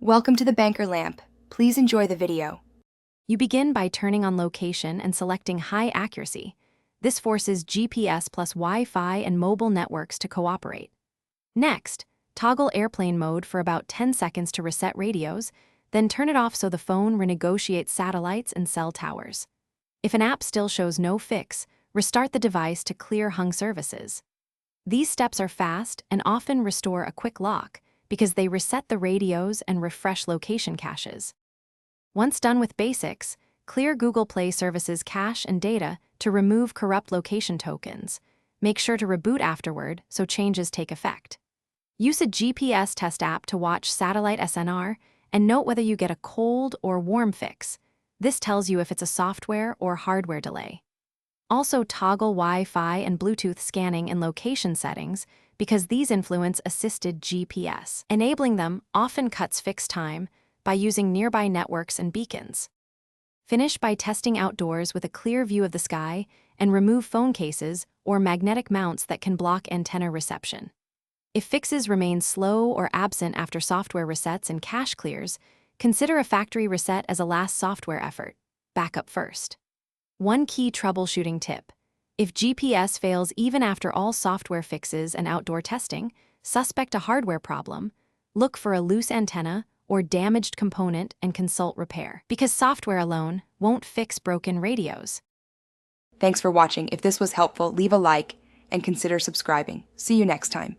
Welcome to the Banker Lamp. Please enjoy the video. You begin by turning on location and selecting high accuracy. This forces GPS plus Wi-Fi and mobile networks to cooperate. Next, toggle airplane mode for about 10 seconds to reset radios, then turn it off so the phone renegotiates satellites and cell towers. If an app still shows no fix, restart the device to clear hung services. These steps are fast and often restore a quick lock because they reset the radios and refresh location caches. Once done with basics, clear Google Play Services cache and data to remove corrupt location tokens. Make sure to reboot afterward so changes take effect. Use a GPS test app to watch satellite SNR and note whether you get a cold or warm fix. This tells you if it's a software or hardware delay. Also toggle Wi-Fi and Bluetooth scanning in location settings because these influence assisted GPS. Enabling them often cuts fix time by using nearby networks and beacons. Finish by testing outdoors with a clear view of the sky and remove phone cases or magnetic mounts that can block antenna reception. If fixes remain slow or absent after software resets and cache clears, consider a factory reset as a last software effort. Backup first. One key troubleshooting tip: if GPS fails even after all software fixes and outdoor testing, suspect a hardware problem, look for a loose antenna or damaged component and consult repair, because software alone won't fix broken radios. Thanks for watching. If this was helpful, leave a like and consider subscribing. See you next time.